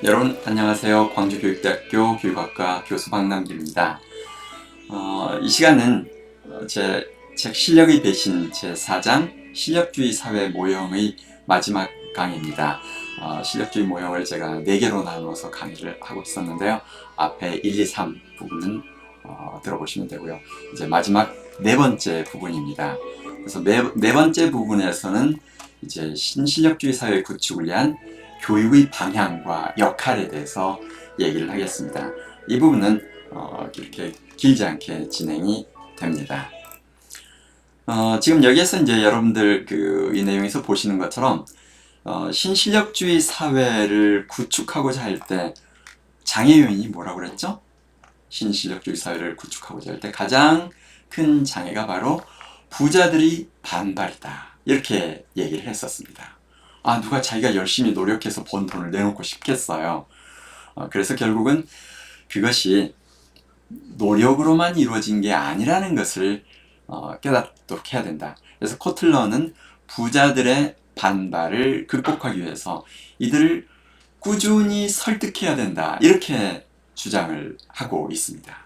여러분 안녕하세요. 광주교육대학교 교육학과 교수 박남기입니다. 이 시간은 제 책 실력의 배신 제4장 실력주의 사회 모형의 마지막 강의입니다. 실력주의 모형을 제가 4개로 나누어서 강의를 하고 있었는데요. 앞에 1, 2, 3 부분은 들어보시면 되고요. 이제 마지막 4번째 부분입니다. 그래서 네 번째 부분에서는 이제 신실력주의 사회 구축을 위한 교육의 방향과 역할에 대해서 얘기를 하겠습니다. 이 부분은 이렇게 길지 않게 진행이 됩니다. 지금 여기에서 이제 여러분들 이 내용에서 보시는 것처럼 신실력주의 사회를 구축하고자 할 때 장애 요인이 뭐라고 그랬죠? 신실력주의 사회를 구축하고자 할 때 가장 큰 장애가 바로 부자들의 반발이다. 이렇게 얘기를 했었습니다. 누가 자기가 열심히 노력해서 번 돈을 내놓고 싶겠어요. 그래서 결국은 그것이 노력으로만 이루어진 게 아니라는 것을 깨닫도록 해야 된다. 그래서 코틀러는 부자들의 반발을 극복하기 위해서 이들을 꾸준히 설득해야 된다. 이렇게 주장을 하고 있습니다.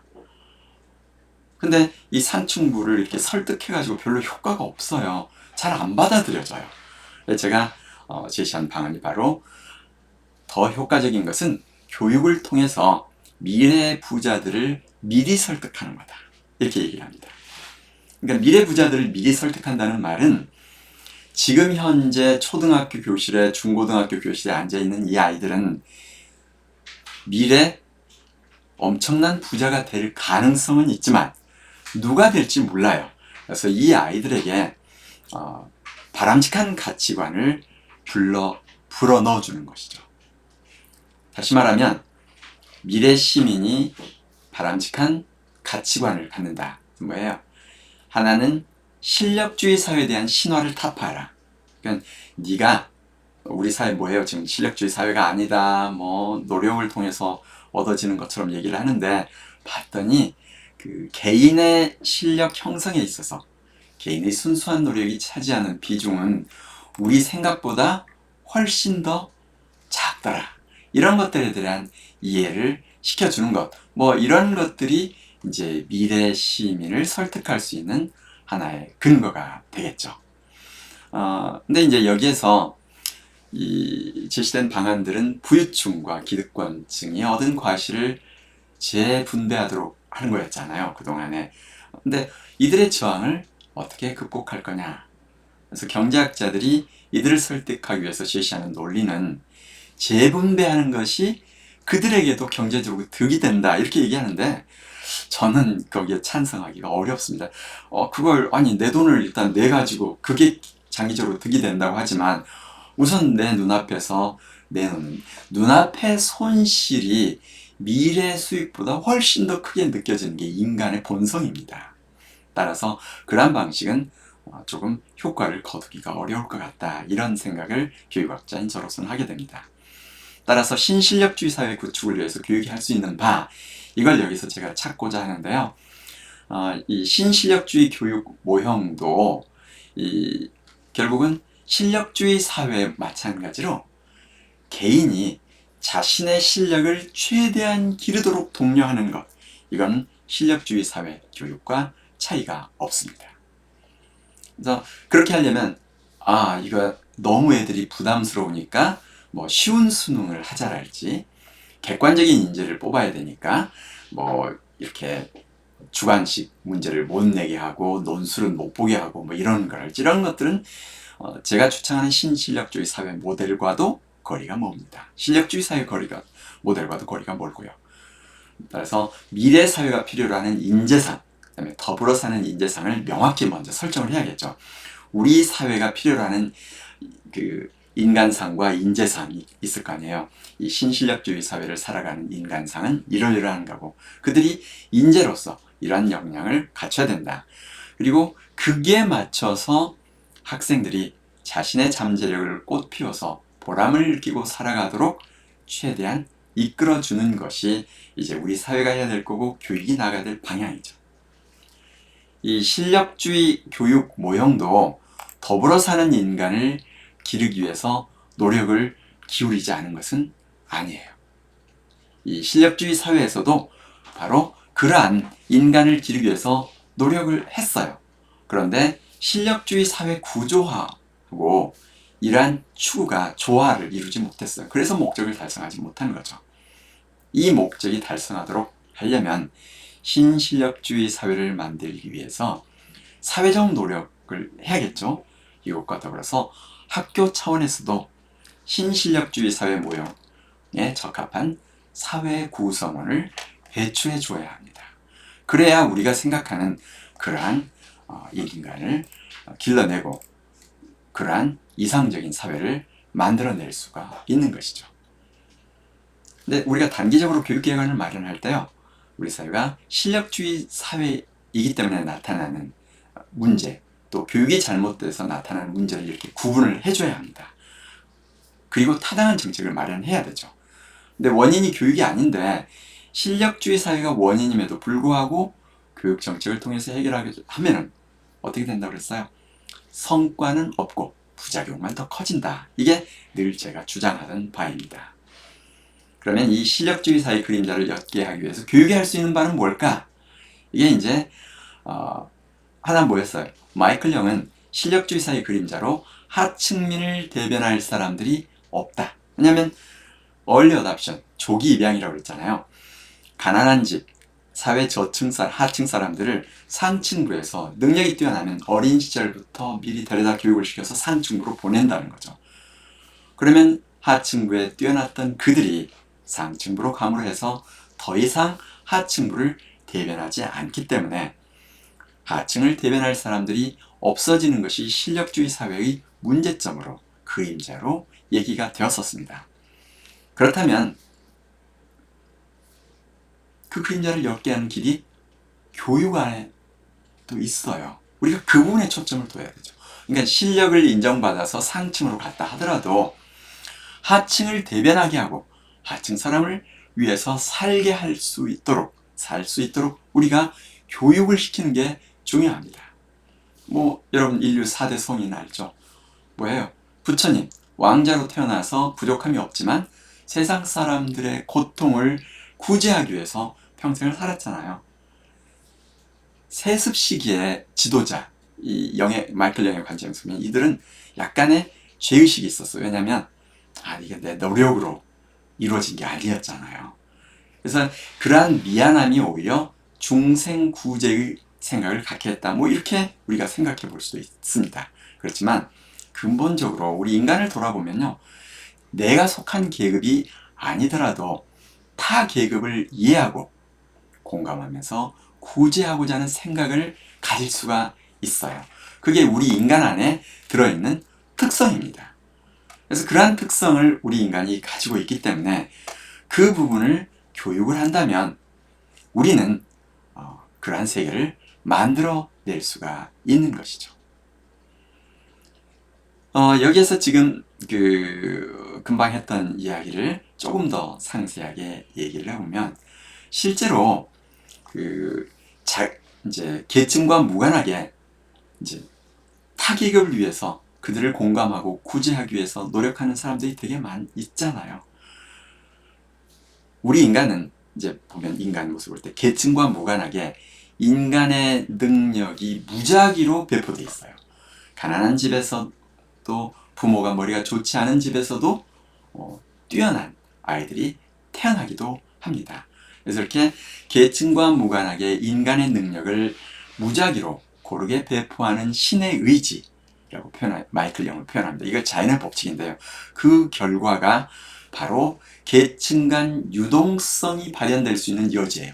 근데 이 산충부를 이렇게 설득해가지고 별로 효과가 없어요. 잘 안 받아들여져요. 제가 제시한 방안이 바로 더 효과적인 것은 교육을 통해서 미래 부자들을 미리 설득하는 거다. 이렇게 얘기를 합니다. 그러니까 미래 부자들을 미리 설득한다는 말은 지금 현재 초등학교 교실에 중고등학교 교실에 앉아있는 이 아이들은 미래 엄청난 부자가 될 가능성은 있지만 누가 될지 몰라요. 그래서 이 아이들에게 바람직한 가치관을 불어 넣어주는 것이죠. 다시 말하면 미래 시민이 바람직한 가치관을 갖는다. 뭐예요? 하나는 실력주의 사회에 대한 신화를 타파하라. 그러니까 네가 우리 사회 뭐예요? 지금 실력주의 사회가 아니다. 뭐 노력을 통해서 얻어지는 것처럼 얘기를 하는데 봤더니 그 개인의 실력 형성에 있어서 개인의 순수한 노력이 차지하는 비중은 우리 생각보다 훨씬 더 작더라. 이런 것들에 대한 이해를 시켜주는 것. 뭐 이런 것들이 이제 미래 시민을 설득할 수 있는 하나의 근거가 되겠죠. 근데 이제 여기에서 이 제시된 방안들은 부유층과 기득권층이 얻은 과실을 재분배하도록 하는 거였잖아요. 그동안에. 근데 이들의 저항을 어떻게 극복할 거냐. 그래서 경제학자들이 이들을 설득하기 위해서 제시하는 논리는 재분배하는 것이 그들에게도 경제적으로 득이 된다. 이렇게 얘기하는데 저는 거기에 찬성하기가 어렵습니다. 그걸 내 돈을 일단 내가지고 그게 장기적으로 득이 된다고 하지만 우선 내 눈앞에서 내 눈앞의 손실이 미래 수익보다 훨씬 더 크게 느껴지는 게 인간의 본성입니다. 따라서 그러한 방식은 조금 효과를 거두기가 어려울 것 같다. 이런 생각을 교육학자인 저로서는 하게 됩니다. 따라서 신실력주의 사회 구축을 위해서 교육이 할 수 있는 바, 이걸 여기서 제가 찾고자 하는데요. 이 신실력주의 교육 모형도 결국은 실력주의 사회에 마찬가지로 개인이 자신의 실력을 최대한 기르도록 독려하는 것, 이건 실력주의 사회 교육과 차이가 없습니다. 그래서 그렇게 하려면 이거 너무 애들이 부담스러우니까 뭐 쉬운 수능을 하자랄지, 객관적인 인재를 뽑아야 되니까 뭐 이렇게 주관식 문제를 못 내게 하고 논술은 못 보게 하고 뭐 이런 거랄지, 이런 것들은 제가 주창하는 신실력주의 사회 모델과도 거리가 멉니다. 실력주의 사회 모델과도 거리가 멀고요. 그래서 미래 사회가 필요로 하는 인재상, 그다음에 더불어 사는 인재상을 명확히 먼저 설정을 해야겠죠. 우리 사회가 필요로 하는 그 인간상과 인재상이 있을 거 아니에요. 이 신실력주의 사회를 살아가는 인간상은 이러이러한 거고, 그들이 인재로서 이러한 역량을 갖춰야 된다. 그리고 그게 맞춰서 학생들이 자신의 잠재력을 꽃피워서 보람을 느끼고 살아가도록 최대한 이끌어주는 것이 이제 우리 사회가 해야 될 거고 교육이 나가야 될 방향이죠. 이 실력주의 교육 모형도 더불어 사는 인간을 기르기 위해서 노력을 기울이지 않은 것은 아니에요. 이 실력주의 사회에서도 바로 그러한 인간을 기르기 위해서 노력을 했어요. 그런데 실력주의 사회 구조하고 이러한 추구가 조화를 이루지 못했어요. 그래서 목적을 달성하지 못한 거죠. 이 목적이 달성하도록 하려면 신실력주의 사회를 만들기 위해서 사회적 노력을 해야겠죠. 이것과 더불어서 학교 차원에서도 신실력주의 사회 모형에 적합한 사회 구성원을 배출해 줘야 합니다. 그래야 우리가 생각하는 그러한 인간을 길러내고 그러한 이상적인 사회를 만들어낼 수가 있는 것이죠. 근데 우리가 단기적으로 교육계획안을 마련할 때요, 우리 사회가 실력주의 사회이기 때문에 나타나는 문제, 또 교육이 잘못돼서 나타나는 문제를 이렇게 구분을 해줘야 합니다. 그리고 타당한 정책을 마련해야 되죠. 근데 원인이 교육이 아닌데 실력주의 사회가 원인임에도 불구하고 교육 정책을 통해서 해결하게 하면은 어떻게 된다고 그랬어요? 성과는 없고 부작용만 더 커진다. 이게 늘 제가 주장하던 바입니다. 그러면 이 실력주의 사회 그림자를 옅게 하기 위해서 교육이 할 수 있는 바는 뭘까? 이게 이제 하나 뭐였어요? 마이클 영은 실력주의 사회 그림자로 하층민을 대변할 사람들이 없다. 왜냐하면 early adoption, 조기 입양이라고 그랬잖아요. 가난한 집, 사회 하층 사람들을 상층부에서 능력이 뛰어나면 어린 시절부터 미리 데려다 교육을 시켜서 상층부로 보낸다는 거죠. 그러면 하층부에 뛰어났던 그들이 상층부로 감으로 해서 더 이상 하층부를 대변하지 않기 때문에 하층을 대변할 사람들이 없어지는 것이 실력주의 사회의 문제점으로 그림자로 얘기가 되었었습니다. 그렇다면 그 그림자를 옅게 하는 길이 교육 안에 또 있어요. 우리가 그 부분에 초점을 둬야 되죠. 그러니까 실력을 인정받아서 상층으로 갔다 하더라도 하층을 대변하게 하고 하층 사람을 위해서 살게 할 수 있도록, 살 수 있도록 우리가 교육을 시키는 게 중요합니다. 여러분 인류 4대 성인 알죠? 뭐예요? 부처님, 왕자로 태어나서 부족함이 없지만 세상 사람들의 고통을 구제하기 위해서 평생을 살았잖아요. 세습 시기의 지도자, 마이클 영의 관점에서 보면 이들은 약간의 죄의식이 있었어요. 왜냐하면 이게 내 노력으로 이루어진 게 아니었잖아요. 그래서 그러한 미안함이 오히려 중생구제의 생각을 갖게 했다. 이렇게 우리가 생각해 볼 수도 있습니다. 그렇지만 근본적으로 우리 인간을 돌아보면요, 내가 속한 계급이 아니더라도 타 계급을 이해하고 공감하면서 구제하고자 하는 생각을 가질 수가 있어요. 그게 우리 인간 안에 들어있는 특성입니다. 그래서 그러한 특성을 우리 인간이 가지고 있기 때문에 그 부분을 교육을 한다면 우리는 그러한 세계를 만들어낼 수가 있는 것이죠. 여기에서 지금 금방 했던 이야기를 조금 더 상세하게 얘기를 해보면, 실제로 이제 계층과 무관하게 이제 타계급을 위해서 그들을 공감하고 구제하기 위해서 노력하는 사람들이 되게 있잖아요. 우리 인간은 이제 보면 인간 모습을 볼 때 계층과 무관하게 인간의 능력이 무작위로 배포되어 있어요. 가난한 집에서도 부모가 머리가 좋지 않은 집에서도 뛰어난 아이들이 태어나기도 합니다. 그래서 이렇게 계층과 무관하게 인간의 능력을 무작위로 고르게 배포하는 신의 의지라고 마이클 영을 표현합니다. 이거 자연의 법칙인데요. 그 결과가 바로 계층 간 유동성이 발현될 수 있는 여지예요.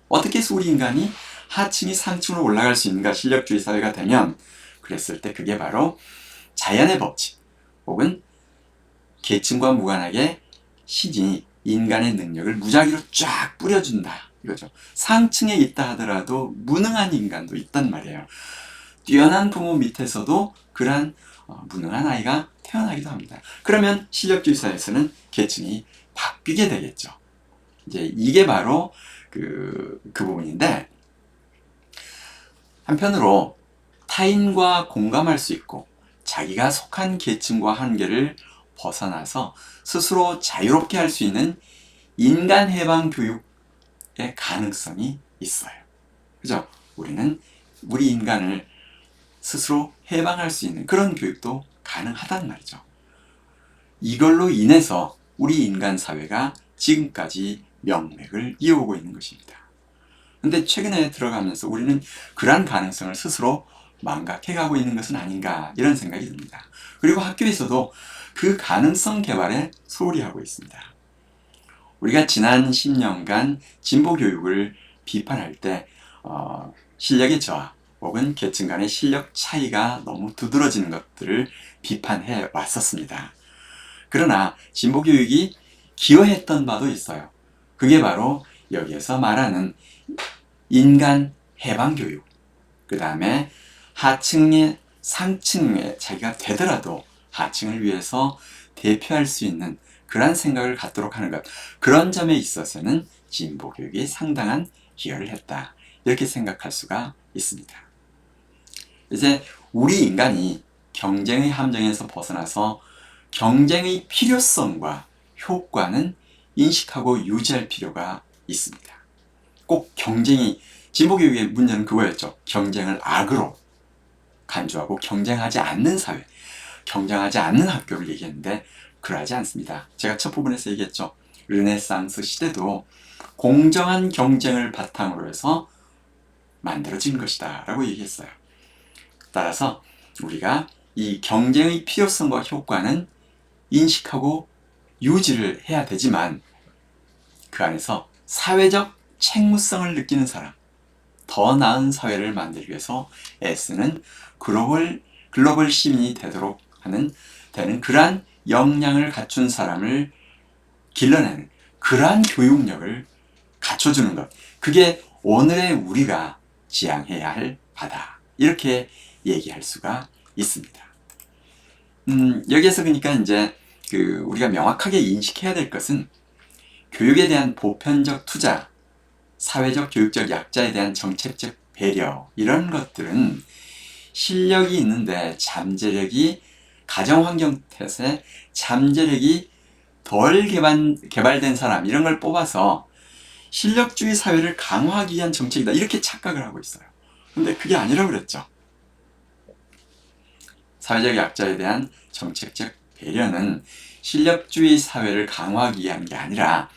어떻게 해서 우리 인간이 하층이 상층으로 올라갈 수 있는가? 실력주의 사회가 되면 그랬을 때 그게 바로 자연의 법칙 혹은 계층과 무관하게 신이 인간의 능력을 무작위로 쫙 뿌려준다 이거죠. 상층에 있다 하더라도 무능한 인간도 있단 말이에요. 뛰어난 부모 밑에서도 그러한 무능한 아이가 태어나기도 합니다. 그러면 실력주의 사회에서는 계층이 바뀌게 되겠죠. 이제 이게 바로 그 부분인데, 한편으로 타인과 공감할 수 있고 자기가 속한 계층과 한계를 벗어나서 스스로 자유롭게 할 수 있는 인간 해방 교육의 가능성이 있어요. 그죠? 우리는 우리 인간을 스스로 해방할 수 있는 그런 교육도 가능하단 말이죠. 이걸로 인해서 우리 인간 사회가 지금까지 명맥을 이어오고 있는 것입니다. 근데 최근에 들어가면서 우리는 그러한 가능성을 스스로 망각해가고 있는 것은 아닌가 이런 생각이 듭니다. 그리고 학교에서도 그 가능성 개발에 소홀히 하고 있습니다. 우리가 지난 10년간 진보 교육을 비판할 때 실력의 저하 혹은 계층 간의 실력 차이가 너무 두드러지는 것들을 비판해 왔었습니다. 그러나 진보 교육이 기여했던 바도 있어요. 그게 바로 여기에서 말하는 인간 해방 교육, 그 다음에 하층의 상층에 자기가 되더라도 하층을 위해서 대표할 수 있는 그런 생각을 갖도록 하는 것, 그런 점에 있어서는 진보 교육이 상당한 기여를 했다, 이렇게 생각할 수가 있습니다. 이제 우리 인간이 경쟁의 함정에서 벗어나서 경쟁의 필요성과 효과는 인식하고 유지할 필요가 있습니다. 꼭 경쟁이, 진보교육의 문제는 그거였죠. 경쟁을 악으로 간주하고 경쟁하지 않는 사회, 경쟁하지 않는 학교를 얘기했는데 그러하지 않습니다. 제가 첫 부분에서 얘기했죠. 르네상스 시대도 공정한 경쟁을 바탕으로 해서 만들어진 것이다 라고 얘기했어요. 따라서 우리가 이 경쟁의 필요성과 효과는 인식하고 유지를 해야 되지만 그 안에서 사회적 책무성을 느끼는 사람, 더 나은 사회를 만들기 위해서 애쓰는 글로벌 시민이 되도록 되는 그러한 역량을 갖춘 사람을 길러내는 그러한 교육력을 갖춰주는 것, 그게 오늘의 우리가 지향해야 할 바다, 이렇게 얘기할 수가 있습니다. 여기에서 그러니까 이제 우리가 명확하게 인식해야 될 것은 교육에 대한 보편적 투자, 사회적 교육적 약자에 대한 정책적 배려, 이런 것들은 실력이 있는데 잠재력이, 가정환경 탓에 잠재력이 덜 개발된 사람, 이런 걸 뽑아서 실력주의 사회를 강화하기 위한 정책이다, 이렇게 착각을 하고 있어요. 근데 그게 아니라고 그랬죠. 사회적 약자에 대한 정책적 배려는 실력주의 사회를 강화하기 위한 게 아니라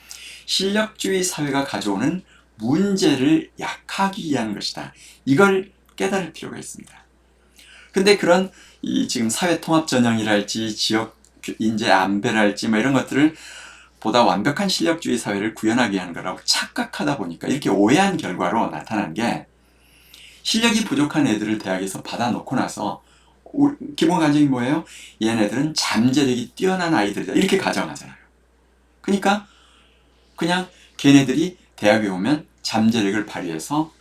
실력주의 사회가 가져오는 문제를 약화하기 위한 것이다. 이걸 깨달을 필요가 있습니다. 근데 그런 지금 사회통합전형이랄지 지역 인재 안배랄지 뭐 이런 것들을 보다 완벽한 실력주의 사회를 구현하기 위한 거라고 착각하다 보니까 이렇게 오해한 결과로 나타난 게, 실력이 부족한 애들을 대학에서 받아놓고 나서 기본 가정이 뭐예요? 얘네들은 잠재력이 뛰어난 아이들이다, 이렇게 가정하잖아요. 그러니까 그냥 걔네들이 대학에 오면 잠재력을 발휘해서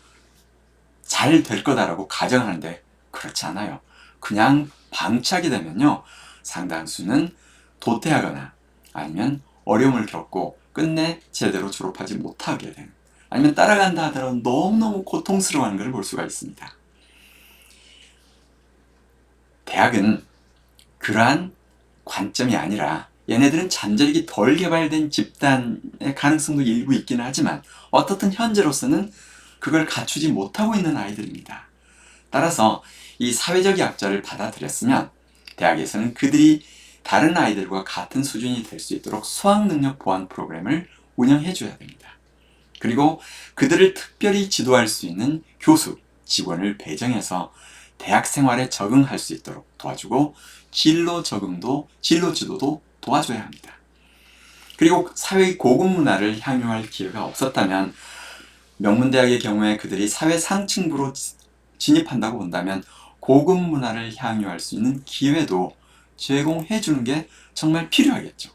잘 될 거다라고 가정하는데 그렇지 않아요. 그냥 방치하게 되면요, 상당수는 도태하거나 아니면 어려움을 겪고 끝내 제대로 졸업하지 못하게 되는, 아니면 따라간다 하더라도 너무너무 고통스러워하는 것을 볼 수가 있습니다. 대학은 그러한 관점이 아니라 얘네들은 잠재력이 덜 개발된 집단의 가능성도 일부 있기는 하지만 어떻든 현재로서는 그걸 갖추지 못하고 있는 아이들입니다. 따라서 이 사회적 약자를 받아들였으면 대학에서는 그들이 다른 아이들과 같은 수준이 될 수 있도록 수학능력 보완 프로그램을 운영해 줘야 됩니다. 그리고 그들을 특별히 지도할 수 있는 교수, 직원을 배정해서 대학 생활에 적응할 수 있도록 도와주고 진로 지도도 도와줘야 합니다. 그리고 사회 고급 문화를 향유할 기회가 없었다면, 명문대학의 경우에 그들이 사회 상층부로 진입한다고 본다면 고급 문화를 향유할 수 있는 기회도 제공해 주는 게 정말 필요하겠죠.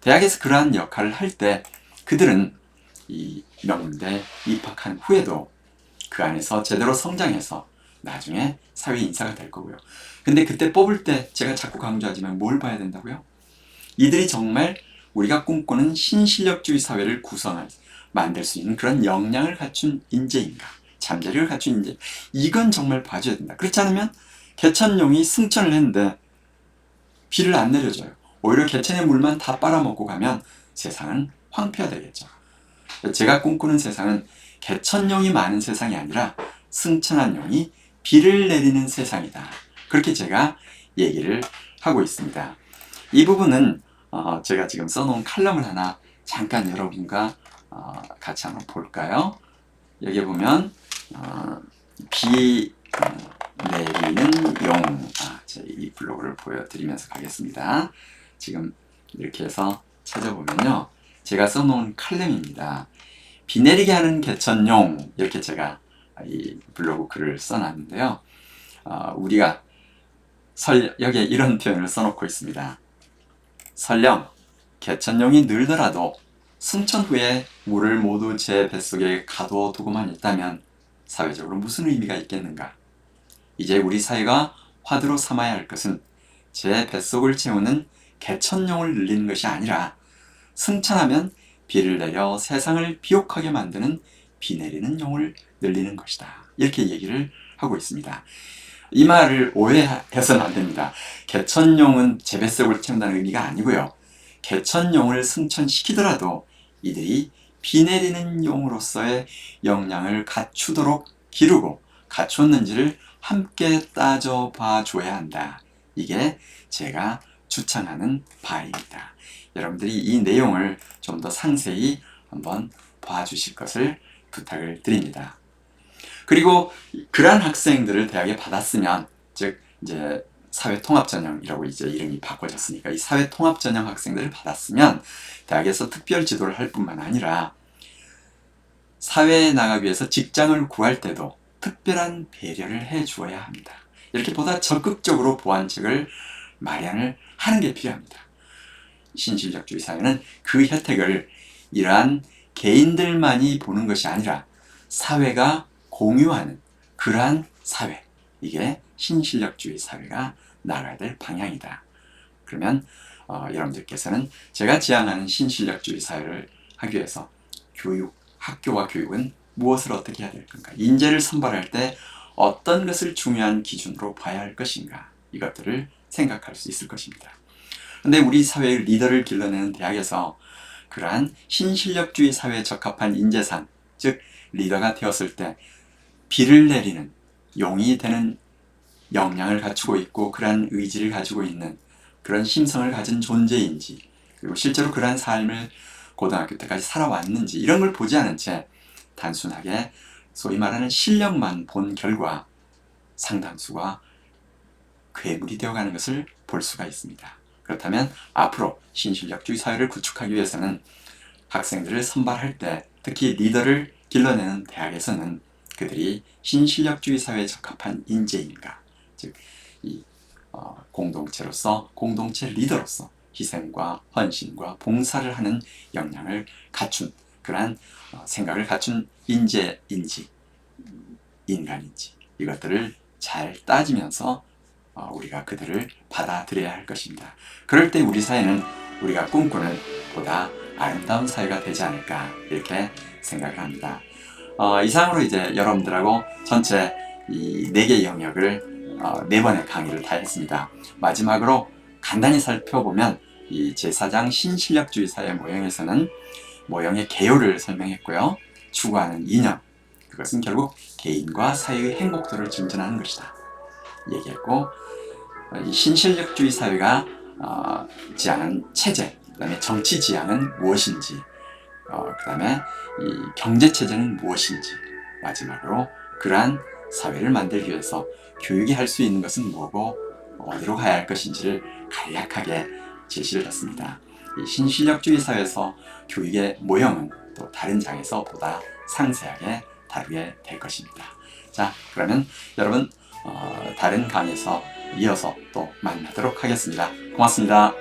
대학에서 그러한 역할을 할 때 그들은 이 명문대 입학한 후에도 그 안에서 제대로 성장해서 나중에 사회 인사가 될 거고요. 근데 그때 뽑을 때 제가 자꾸 강조하지만 뭘 봐야 된다고요? 이들이 정말 우리가 꿈꾸는 신실력주의 사회를 만들 수 있는 그런 역량을 갖춘 인재인가, 잠재력을 갖춘 인재, 이건 정말 봐줘야 된다. 그렇지 않으면 개천용이 승천을 했는데 비를 안 내려줘요. 오히려 개천의 물만 다 빨아먹고 가면 세상은 황폐화되겠죠. 제가 꿈꾸는 세상은 개천용이 많은 세상이 아니라 승천한 용이 비를 내리는 세상이다. 그렇게 제가 얘기를 하고 있습니다. 이 부분은 제가 지금 써놓은 칼럼을 하나 잠깐 여러분과 같이 한번 볼까요? 여기 보면 비 내리는 용, 이 블로그를 보여드리면서 가겠습니다. 지금 이렇게 해서 찾아보면요, 제가 써놓은 칼럼입니다. 비 내리게 하는 개천용, 이렇게 제가 이 블로그 글을 써놨는데요. 우리가 여기에 이런 표현을 써놓고 있습니다. 설령 개천용이 늘더라도 승천 후에 물을 모두 제 뱃속에 가둬두고만 있다면 사회적으로 무슨 의미가 있겠는가? 이제 우리 사회가 화두로 삼아야 할 것은 제 뱃속을 채우는 개천용을 늘리는 것이 아니라 승천하면 비를 내려 세상을 비옥하게 만드는 비 내리는 용을 늘리는 것이다. 이렇게 얘기를 하고 있습니다. 이 말을 오해해서는 안 됩니다. 개천용은 제 뱃속을 채운다는 의미가 아니고요. 개천용을 승천시키더라도 이들이 비 내리는 용으로서의 역량을 갖추도록 기르고 갖췄는지를 함께 따져봐 줘야 한다. 이게 제가 주창하는 바입니다. 여러분들이 이 내용을 좀 더 상세히 한번 봐주실 것을 부탁을 드립니다. 그리고 그러한 학생들을 대학에 받았으면, 즉 이제 사회통합전형이라고 이제 이름이 바꿔졌으니까 이 사회통합전형 학생들을 받았으면 대학에서 특별 지도를 할 뿐만 아니라 사회에 나가기 위해서 직장을 구할 때도 특별한 배려를 해 주어야 합니다. 이렇게 보다 적극적으로 보완책을 마련을 하는 게 필요합니다. 신실력주의 사회는 그 혜택을 이러한 개인들만이 보는 것이 아니라 사회가 공유하는 그러한 사회, 이게 신실력주의 사회가 나가야 될 방향이다. 그러면 여러분들께서는 제가 지향하는 신실력주의 사회를 하기 위해서 학교와 교육은 무엇을 어떻게 해야 될 건가? 인재를 선발할 때 어떤 것을 중요한 기준으로 봐야 할 것인가? 이것들을 생각할 수 있을 것입니다. 근데 우리 사회의 리더를 길러내는 대학에서 그러한 신실력주의 사회에 적합한 인재상, 즉 리더가 되었을 때 비를 내리는 용이 되는 역량을 갖추고 있고 그러한 의지를 가지고 있는 그런 심성을 가진 존재인지, 그리고 실제로 그러한 삶을 고등학교 때까지 살아왔는지, 이런 걸 보지 않은 채 단순하게 소위 말하는 실력만 본 결과 상당수가 괴물이 되어가는 것을 볼 수가 있습니다. 그렇다면 앞으로 신실력주의 사회를 구축하기 위해서는 학생들을 선발할 때, 특히 리더를 길러내는 대학에서는 그들이 신실력주의 사회에 적합한 인재인가, 즉 이 공동체로서, 공동체 리더로서 희생과 헌신과 봉사를 하는 역량을 갖춘 그러한 생각을 갖춘 인재인지 인간인지, 이것들을 잘 따지면서 우리가 그들을 받아들여야 할 것입니다. 그럴 때 우리 사회는 우리가 꿈꾸는 보다 아름다운 사회가 되지 않을까, 이렇게 생각을 합니다. 이상으로 이제 여러분들하고 전체 이 4개의 영역을 4번의 강의를 다 했습니다. 마지막으로 간단히 살펴보면 이 제4장 신실력주의 사회 모형에서는 모형의 개요를 설명했고요. 추구하는 이념, 그것은 결국 개인과 사회의 행복도를 증진하는 것이다 얘기했고, 이 신실력주의 사회가 지향하는 체제, 그 다음에 정치 지향은 무엇인지, 그 다음에 이 경제체제는 무엇인지, 마지막으로 그러한 사회를 만들기 위해서 교육이 할 수 있는 것은 뭐고 어디로 가야 할 것인지를 간략하게 제시를 했습니다. 이 신실력주의 사회에서 교육의 모형은 또 다른 장에서 보다 상세하게 다루게 될 것입니다. 자, 그러면 여러분 다른 강의에서 이어서 또 만나도록 하겠습니다. 고맙습니다.